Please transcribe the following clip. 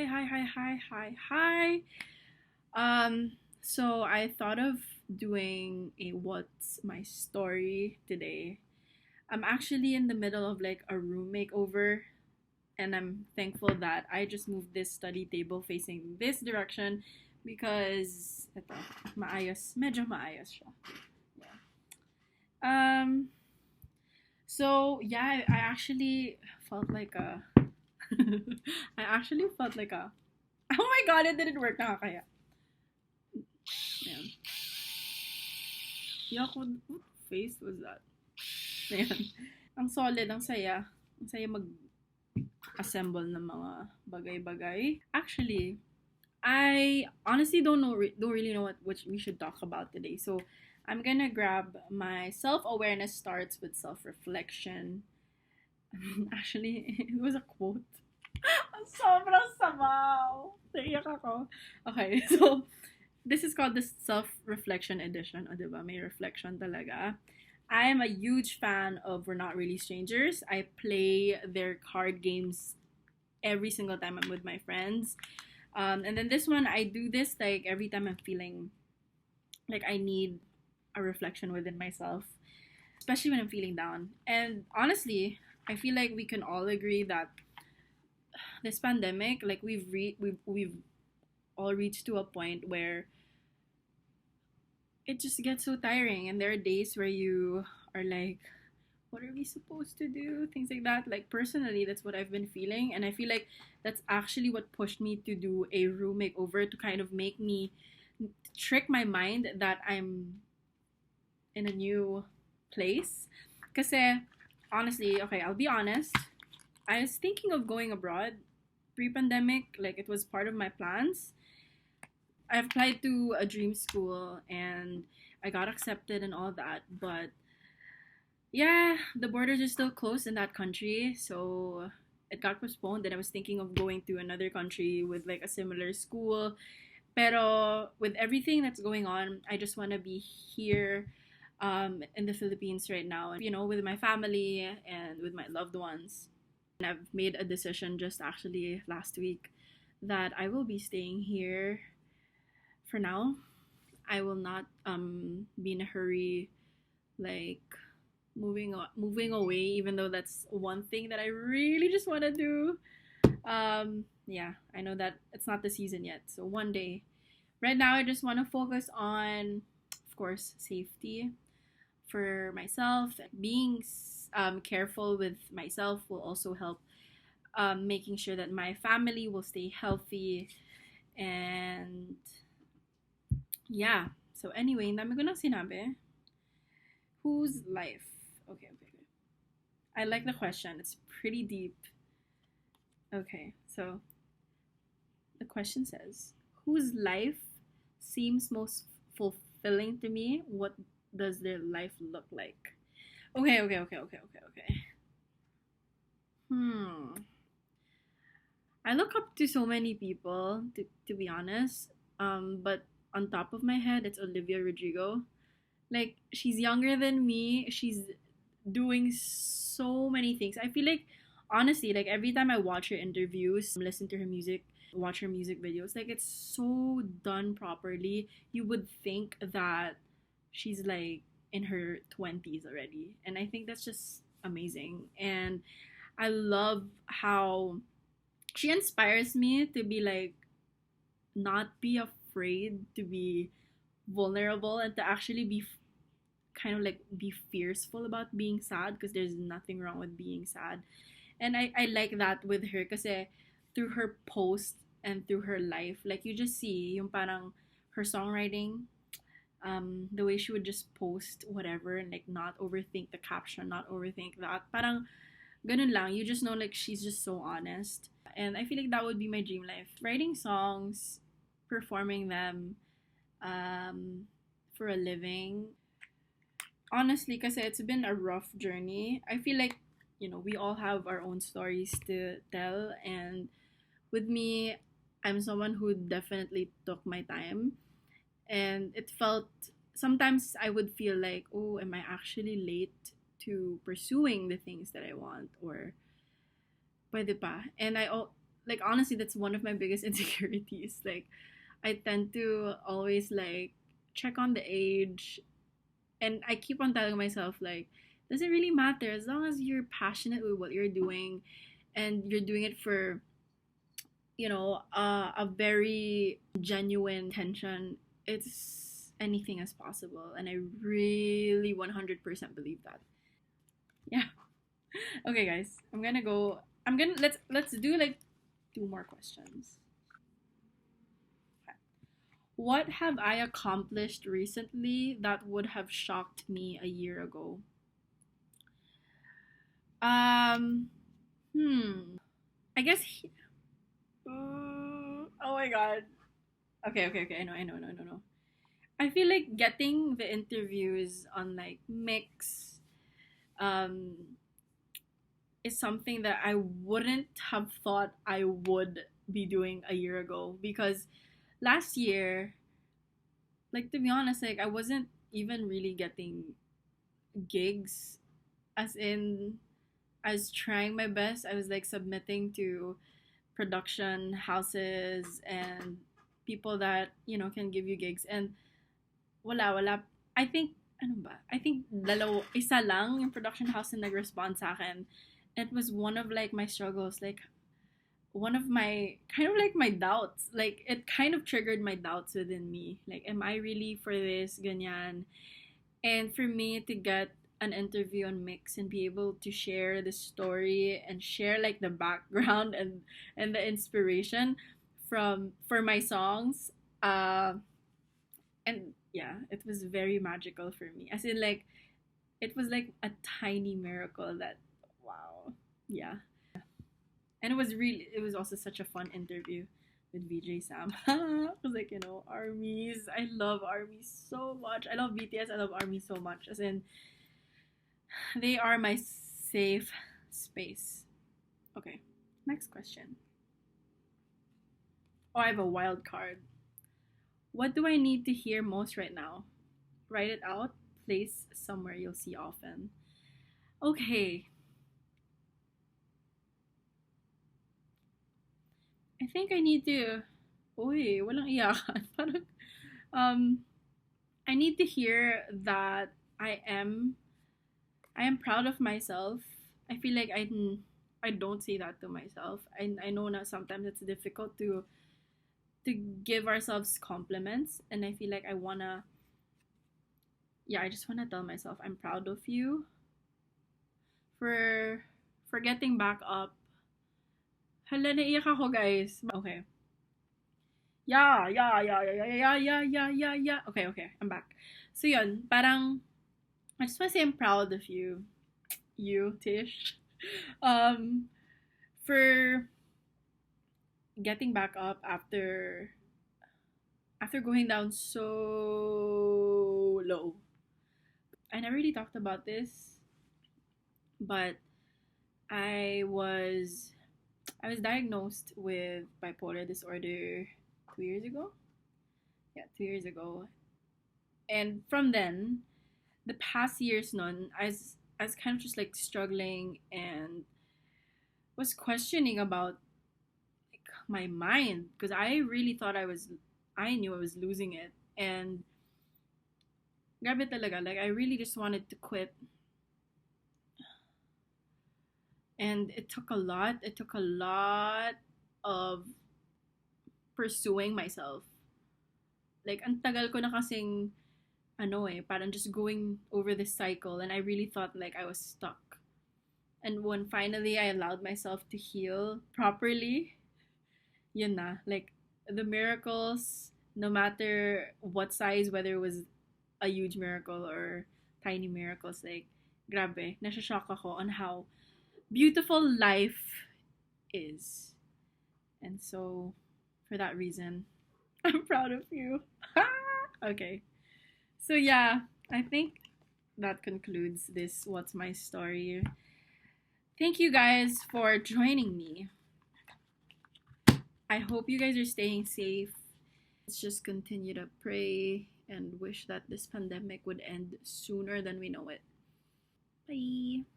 Hi. So I thought of doing a what's my story today. I'm actually in the middle of like a room makeover, and I'm thankful that I just moved this study table facing this direction because ito, medyo maayos siya. Yeah. Um so yeah, I actually felt like a I actually felt like a oh my god, it didn't work nakakaya. Ayan. Yuck, what face was that? Ayan. Ang solid, ang saya. Ang saya mag-assemble ng mga bagay-bagay. Actually, I honestly don't really know what we should talk about today. So, I'm gonna grab my self-awareness starts with self-reflection. Actually, it was a quote. Ang sobrang sabaw. Naiyak ako. Okay, so this is called the self-reflection edition. O, diba? May reflection talaga. I am a huge fan of We're Not Really Strangers. I play their card games every single time I'm with my friends. And then this one, I do this like every time I'm feeling like I need a reflection within myself, especially when I'm feeling down. And honestly, I feel like we can all agree that this pandemic, like we've all reached to a point where it just gets so tiring, and there are days where you are like, what are we supposed to do, things like that. Like personally, that's what I've been feeling, and I feel like that's actually what pushed me to do a room makeover, to kind of make me trick my mind that I'm in a new place. Because honestly, okay, I'll be honest, I was thinking of going abroad pre-pandemic. Like it was part of my plans. I applied to a dream school and I got accepted and all that, but yeah, the borders are still closed in that country, so it got postponed. And I was thinking of going to another country with like a similar school. Pero with everything that's going on, I just want to be here in the Philippines right now, with my family and with my loved ones. And I've made a decision just actually last week that I will be staying here for now. I will not be in a hurry, like moving away, even though that's one thing that I really just want to do. Yeah, I know that it's not the season yet, so one day. Right now, I just want to focus on, of course, safety for myself. Being careful with myself will also help, making sure that my family will stay healthy. And yeah, so anyway, dami ko nang sinabi. Whose life? Okay. I like the question. It's pretty deep. Okay, so the question says, whose life seems most fulfilling to me? What does their life look like? Okay. Hmm. I look up to so many people, to be honest. But on top of my head, it's Olivia Rodrigo. Like, she's younger than me. She's doing so many things. I feel like, honestly, like every time I watch her interviews, listen to her music, watch her music videos, like it's so done properly. You would think that she's like in her 20s already. And I think that's just amazing. And I love how she inspires me to be like, not be afraid to be vulnerable and to actually be kind of like be fearful about being sad, because there's nothing wrong with being sad. And I like that with her, kasi through her post and through her life, like you just see yung parang her songwriting, the way she would just post whatever and like not overthink the caption, not overthink that. Parang ganun lang. You just know like she's just so honest. And I feel like that would be my dream life. Writing songs, performing them for a living. Honestly, kasi it's been a rough journey. I feel like, we all have our own stories to tell. And with me, I'm someone who definitely took my time. And it felt, sometimes I would feel like, oh, am I actually late to pursuing the things that I want? Or pwede pa. And like honestly, that's one of my biggest insecurities. Like I tend to always like check on the age, and I keep on telling myself like, does it really matter as long as you're passionate with what you're doing, and you're doing it for a very genuine intention. It's anything is possible, and I really 100% believe that. Yeah. Okay, guys, I'm gonna go. I'm gonna let's do like two more questions. What have I accomplished recently that would have shocked me a year ago? Um, I guess. Oh my god. Okay. I know. No. I feel like getting the interviews on like Mix, um, is something that I wouldn't have thought I would be doing a year ago, because last year, like to be honest, like I wasn't even really getting gigs, as in I was trying my best. I was like submitting to production houses and people that can give you gigs, and wala. I think ano ba? I think isa lang yung production house na nag-respond sa akin. It was one of like my struggles, like one of my kind of like my doubts. Like it kind of triggered my doubts within me. Like, am I really for this? Ganyan. And for me to get an interview on Mix and be able to share the story and share like the background and the inspiration from for my songs, and yeah, it was very magical for me. As in like it was like a tiny miracle that, wow. Yeah. And it was also such a fun interview with VJ Sam. I was like, armies. I love armies so much. I love BTS. I love armies so much. As in, they are my safe space. Okay, next question. Oh, I have a wild card. What do I need to hear most right now? Write it out. Place somewhere you'll see often. Okay, I think I need to. Uy, walang iyakan. Parang, um, I need to hear that I am I am proud of myself. I feel like I don't say that to myself. I know that sometimes it's difficult to give ourselves compliments, and I feel like I wanna I just wanna tell myself I'm proud of you for getting back up. Hala, naiyak ako, guys. Okay. Yeah. Okay, I'm back. So yun, parang I just wanna say I'm proud of you, Tish, um, for getting back up after going down so low. I never really talked about this, but I was I was diagnosed with bipolar disorder 2 years ago. Yeah, 2 years ago. And from then, the past years none, I was kind of just like struggling and was questioning about like my mind, because I really thought I knew I was losing it. And grabe talaga, like I really just wanted to quit. And it took a lot. It took a lot of pursuing myself. Like, ang tagal ko na kasing, parang just going over this cycle. And I really thought like I was stuck. And when finally I allowed myself to heal properly, yun na. Like, the miracles, no matter what size, whether it was a huge miracle or tiny miracles, like, grabe, nasashock ako on how beautiful life is. And so, for that reason, I'm proud of you. Okay. So, yeah, I think that concludes this What's My Story. Thank you guys for joining me. I hope you guys are staying safe. Let's just continue to pray and wish that this pandemic would end sooner than we know it. Bye.